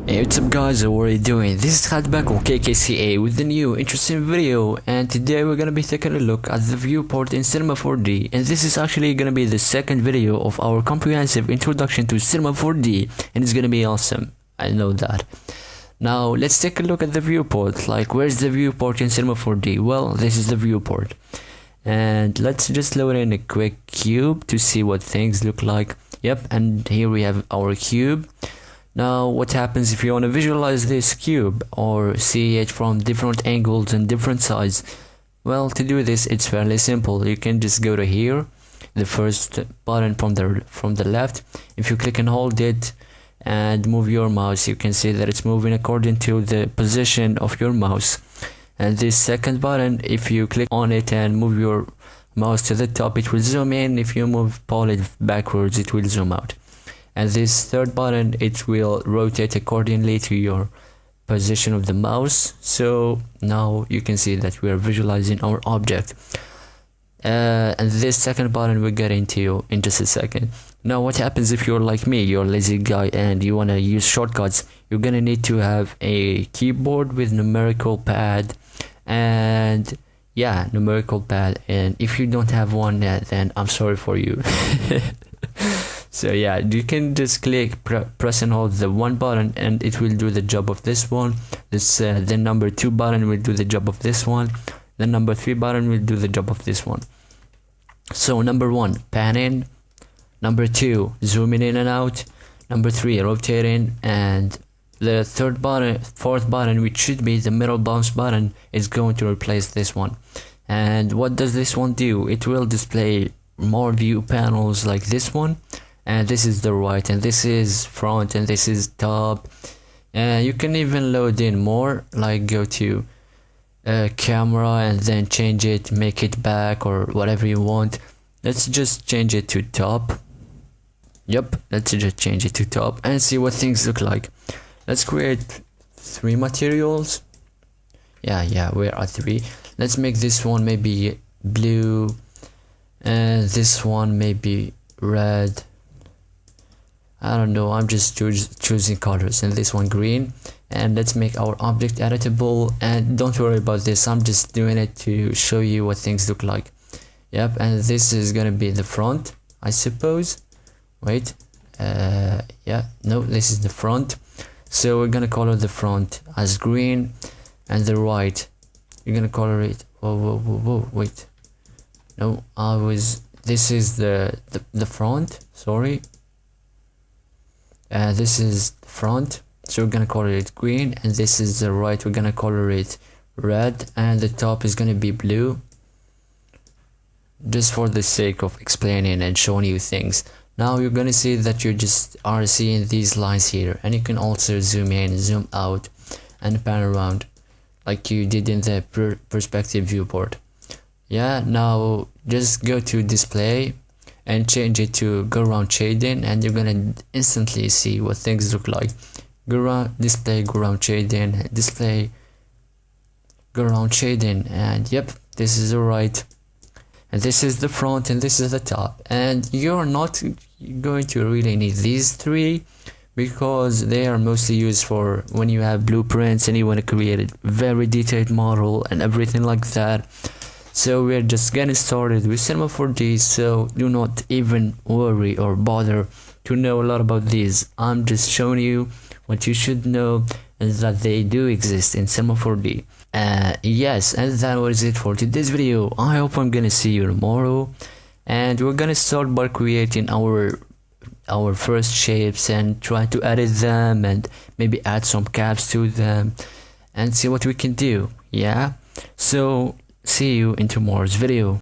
Hey, what's up guys, how are you doing? This is Khaled back on KKCA with a new interesting video, and today we're gonna be taking a look at the viewport in Cinema 4D, and this is actually gonna be the second video of our comprehensive introduction to Cinema 4D, and it's gonna be awesome. I know that. Now let's take a look at the viewport. Like, where's the viewport in Cinema 4D? Well, this is the viewport, and let's just load in a quick cube to see what things look like. Yep, and here we have our cube. Now what happens if you want to visualize this cube or see it from different angles and different sides? Well, to do this it's fairly simple. You can just go to here, the first button from the left. If you click and hold it and move your mouse, you can see that it's moving according to the position of your mouse. And this second button, if you click on it and move your mouse to the top, it will zoom in. If you pull it backwards, it will zoom out. And this third button, it will rotate accordingly to your position of the mouse. So now you can see that we are visualizing our object. And this second button we'll get into in just a second. Now what happens if you're like me, you're a lazy guy and you want to use shortcuts? You're gonna need to have a keyboard with numerical pad, and yeah, numerical pad. And if you don't have one yet, then I'm sorry for you. So yeah, you can just click, press and hold the one button and it will do the job of this one. The number 2 button will do the job of this one. The number 3 button will do the job of this one. So number 1, pan in. Number 2, zooming in and out. Number 3, rotating. And the fourth button, which should be the middle bounce button, is going to replace this one. And what does this one do? It will display more view panels like this one. And this is the right, and this is front, and this is top. And you can even load in more, like go to camera and then change it, make it back or whatever you want. Let's just change it to top. Yep, let's just change it to top and see what things look like. Let's create 3 materials. Yeah, we're at 3. Let's make this one maybe blue, and this one maybe red. I don't know, I'm just choosing colors, and this one green. And let's make our object editable, and don't worry about this, I'm just doing it to show you what things look like. Yep, and this is gonna be the front, I suppose. Wait, yeah, no, this is the front. So we're gonna color the front as green, and the right, you're gonna color it, whoa, wait. No, this is the front, sorry. This is the front, so we're gonna color it green, and this is the right, we're gonna color it red, and the top is gonna be blue, just for the sake of explaining and showing you things. Now you're gonna see that you just are seeing these lines here, and you can also zoom in, zoom out, and pan around like you did in the perspective viewport. Yeah, now just go to display and change it to go around shading, and you're gonna instantly see what things look like. Go around display, go around shading, display, go around shading, and yep, this is the right, and this is the front, and this is the top. And you're not going to really need these 3 because they are mostly used for when you have blueprints and you want to create a very detailed model and everything like that. So we're just getting started with Cinema 4D, so do not even worry or bother to know a lot about these. I'm just showing you what you should know, and that they do exist in Cinema 4D. Yes, and that was it for today's video. I hope I'm gonna see you tomorrow, and we're gonna start by creating our first shapes and try to edit them and maybe add some caps to them and see what we can do. Yeah, so see you in tomorrow's video.